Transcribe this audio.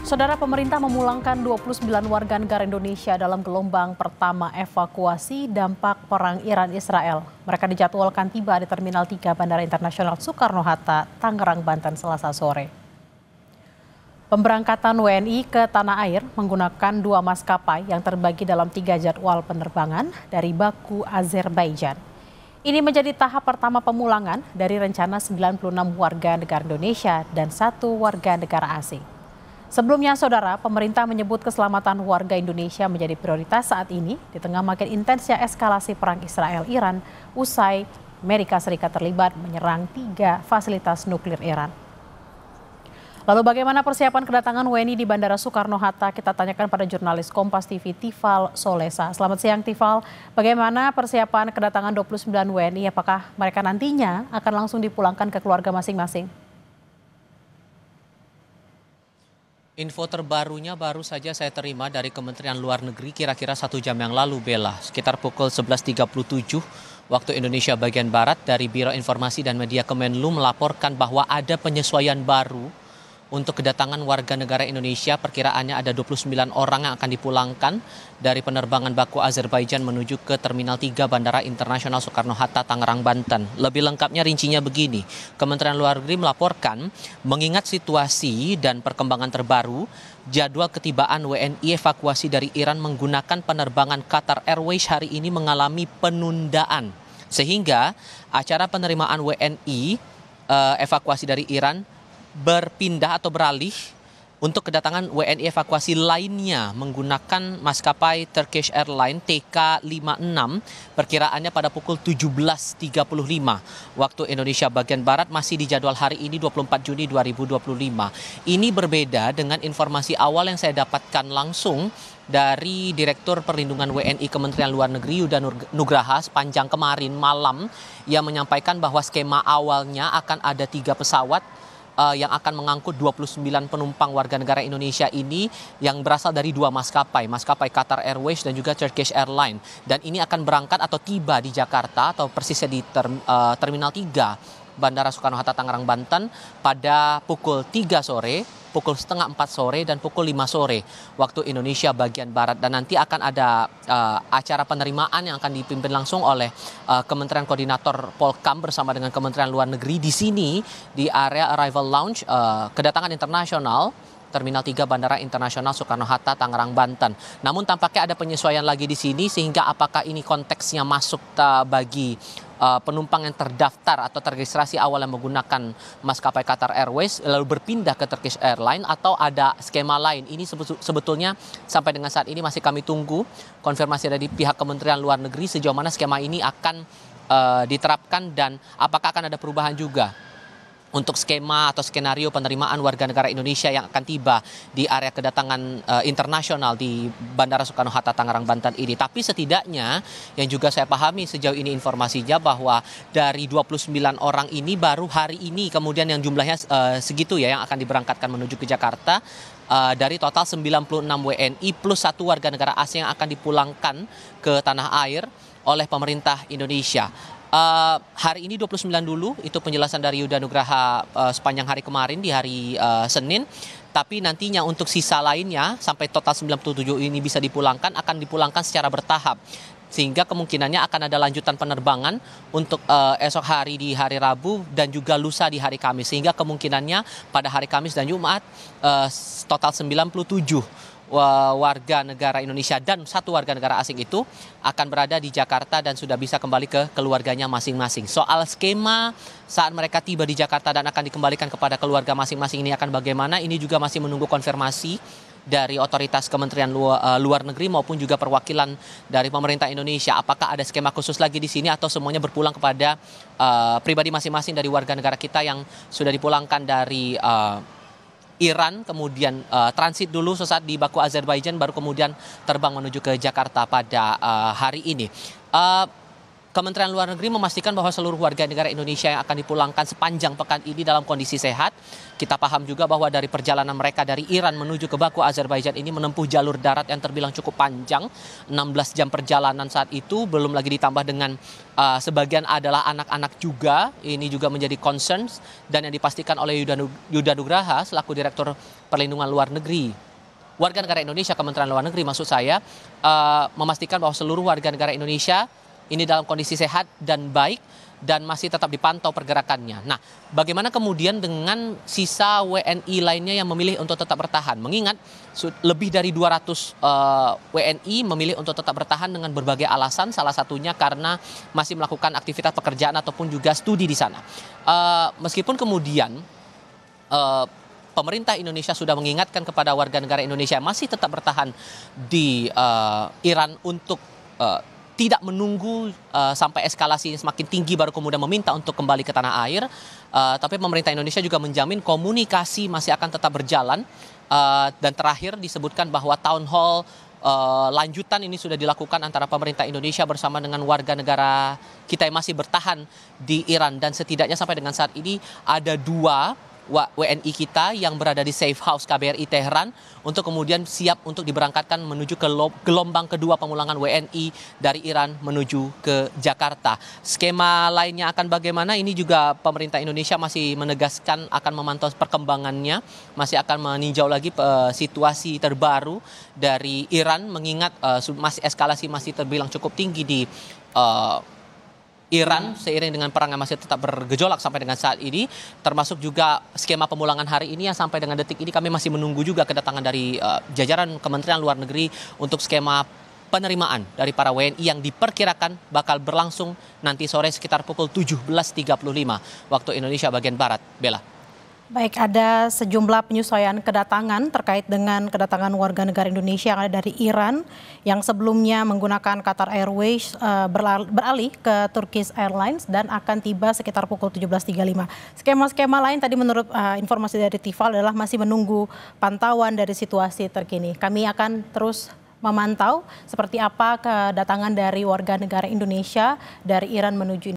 Saudara, pemerintah memulangkan 29 warga negara Indonesia dalam gelombang pertama evakuasi dampak perang Iran-Israel. Mereka dijadwalkan tiba di Terminal 3 Bandara Internasional Soekarno-Hatta, Tangerang, Banten, Selasa sore. Pemberangkatan WNI ke tanah air menggunakan 2 maskapai yang terbagi dalam 3 jadwal penerbangan dari Baku, Azerbaijan. Ini menjadi tahap pertama pemulangan dari rencana 96 warga negara Indonesia dan 1 warga negara asing. Sebelumnya, saudara, pemerintah menyebut keselamatan warga Indonesia menjadi prioritas saat ini di tengah makin intensnya eskalasi perang Israel-Iran usai Amerika Serikat terlibat menyerang 3 fasilitas nuklir Iran. Lalu bagaimana persiapan kedatangan WNI di Bandara Soekarno-Hatta? Kita tanyakan pada jurnalis Kompas TV Tifal Solesa. Selamat siang Tifal, bagaimana persiapan kedatangan 29 WNI? Apakah mereka nantinya akan langsung dipulangkan ke keluarga masing-masing? Info terbarunya baru saja saya terima dari Kementerian Luar Negeri kira-kira 1 jam yang lalu, Bella. Sekitar pukul 11.37 waktu Indonesia bagian Barat, dari Biro Informasi dan Media Kemenlu melaporkan bahwa ada penyesuaian baru untuk kedatangan warga negara Indonesia. Perkiraannya ada 29 orang yang akan dipulangkan dari penerbangan Baku, Azerbaijan menuju ke Terminal 3 Bandara Internasional Soekarno-Hatta, Tangerang, Banten. Lebih lengkapnya rincinya begini. Kementerian Luar Negeri melaporkan mengingat situasi dan perkembangan terbaru, jadwal ketibaan WNI evakuasi dari Iran menggunakan penerbangan Qatar Airways hari ini mengalami penundaan. Sehingga acara penerimaan WNI evakuasi dari Iran berpindah atau beralih untuk kedatangan WNI evakuasi lainnya menggunakan maskapai Turkish Airlines TK56, perkiraannya pada pukul 17.35 waktu Indonesia bagian Barat, masih di jadwal hari ini 24 Juni 2025. Ini berbeda dengan informasi awal yang saya dapatkan langsung dari Direktur Perlindungan WNI Kementerian Luar Negeri Yuda Nugraha sepanjang kemarin malam, yang menyampaikan bahwa skema awalnya akan ada 3 pesawat yang akan mengangkut 29 penumpang warga negara Indonesia ini yang berasal dari 2 maskapai Qatar Airways dan juga Turkish Airlines. Dan ini akan berangkat atau tiba di Jakarta atau persisnya di Terminal 3 Bandara Soekarno-Hatta, Tangerang, Banten pada pukul 3 sore, pukul setengah 4 sore, dan pukul 5 sore waktu Indonesia bagian Barat. Dan nanti akan ada acara penerimaan yang akan dipimpin langsung oleh Kementerian Koordinator Polkam bersama dengan Kementerian Luar Negeri di sini di area Arrival Lounge kedatangan internasional Terminal 3 Bandara Internasional Soekarno-Hatta, Tangerang, Banten. Namun tampaknya ada penyesuaian lagi di sini, sehingga apakah ini konteksnya masuk bagi penumpang yang terdaftar atau terregistrasi awal yang menggunakan maskapai Qatar Airways lalu berpindah ke Turkish Airlines, atau ada skema lain. Ini sebetulnya sampai dengan saat ini masih kami tunggu konfirmasi dari pihak Kementerian Luar Negeri sejauh mana skema ini akan diterapkan dan apakah akan ada perubahan juga untuk skema atau skenario penerimaan warga negara Indonesia yang akan tiba di area kedatangan internasional di Bandara Soekarno-Hatta, Tangerang, Banten ini. Tapi setidaknya yang juga saya pahami sejauh ini informasinya bahwa dari 29 orang ini baru hari ini kemudian yang jumlahnya segitu ya yang akan diberangkatkan menuju ke Jakarta, dari total 96 WNI plus 1 warga negara asing yang akan dipulangkan ke tanah air oleh pemerintah Indonesia. Hari ini 29 dulu, itu penjelasan dari Yuda Nugraha sepanjang hari kemarin di hari Senin. Tapi nantinya untuk sisa lainnya sampai total 97 ini bisa dipulangkan, akan dipulangkan secara bertahap. Sehingga kemungkinannya akan ada lanjutan penerbangan untuk esok hari di hari Rabu dan juga lusa di hari Kamis. Sehingga kemungkinannya pada hari Kamis dan Jumat total 97 warga negara Indonesia dan 1 warga negara asing itu akan berada di Jakarta dan sudah bisa kembali ke keluarganya masing-masing. Soal skema saat mereka tiba di Jakarta dan akan dikembalikan kepada keluarga masing-masing ini akan bagaimana, ini juga masih menunggu konfirmasi dari otoritas Kementerian Luar Negeri maupun juga perwakilan dari pemerintah Indonesia. Apakah ada skema khusus lagi di sini atau semuanya berpulang kepada pribadi masing-masing dari warga negara kita yang sudah dipulangkan dari Iran, kemudian transit dulu sesaat di Baku, Azerbaijan, baru kemudian terbang menuju ke Jakarta pada hari ini. Kementerian Luar Negeri memastikan bahwa seluruh warga negara Indonesia yang akan dipulangkan sepanjang pekan ini dalam kondisi sehat. Kita paham juga bahwa dari perjalanan mereka dari Iran menuju ke Baku, Azerbaijan ini menempuh jalur darat yang terbilang cukup panjang, 16 jam perjalanan saat itu, belum lagi ditambah dengan sebagian adalah anak-anak juga. Ini juga menjadi concern dan yang dipastikan oleh Yuda Nugraha selaku Direktur Perlindungan Luar Negeri. Warga negara Indonesia, Kementerian Luar Negeri maksud saya, memastikan bahwa seluruh warga negara Indonesia ini dalam kondisi sehat dan baik dan masih tetap dipantau pergerakannya. Nah, bagaimana kemudian dengan sisa WNI lainnya yang memilih untuk tetap bertahan? Mengingat lebih dari 200 WNI memilih untuk tetap bertahan dengan berbagai alasan, salah satunya karena masih melakukan aktivitas pekerjaan ataupun juga studi di sana. Meskipun kemudian pemerintah Indonesia sudah mengingatkan kepada warga negara Indonesia yang masih tetap bertahan di Iran untuk tidak menunggu sampai eskalasi semakin tinggi baru kemudian meminta untuk kembali ke tanah air. Tapi pemerintah Indonesia juga menjamin komunikasi masih akan tetap berjalan. Dan terakhir disebutkan bahwa town hall lanjutan ini sudah dilakukan antara pemerintah Indonesia bersama dengan warga negara kita yang masih bertahan di Iran. Dan setidaknya sampai dengan saat ini ada 2 WNI kita yang berada di safe house KBRI Tehran untuk kemudian siap untuk diberangkatkan menuju ke gelombang kedua pemulangan WNI dari Iran menuju ke Jakarta. Skema lainnya akan bagaimana? Ini juga pemerintah Indonesia masih menegaskan akan memantau perkembangannya, masih akan meninjau lagi situasi terbaru dari Iran mengingat masih eskalasi masih terbilang cukup tinggi di Iran seiring dengan perang yang masih tetap bergejolak sampai dengan saat ini, termasuk juga skema pemulangan hari ini yang sampai dengan detik ini kami masih menunggu juga kedatangan dari jajaran Kementerian Luar Negeri untuk skema penerimaan dari para WNI yang diperkirakan bakal berlangsung nanti sore sekitar pukul 17.35 waktu Indonesia bagian Barat. Bella. Baik, ada sejumlah penyesuaian kedatangan terkait dengan kedatangan warga negara Indonesia yang ada dari Iran yang sebelumnya menggunakan Qatar Airways beralih ke Turkish Airlines dan akan tiba sekitar pukul 17.35. Skema-skema lain tadi menurut informasi dari Tifal adalah masih menunggu pantauan dari situasi terkini. Kami akan terus memantau seperti apa kedatangan dari warga negara Indonesia dari Iran menuju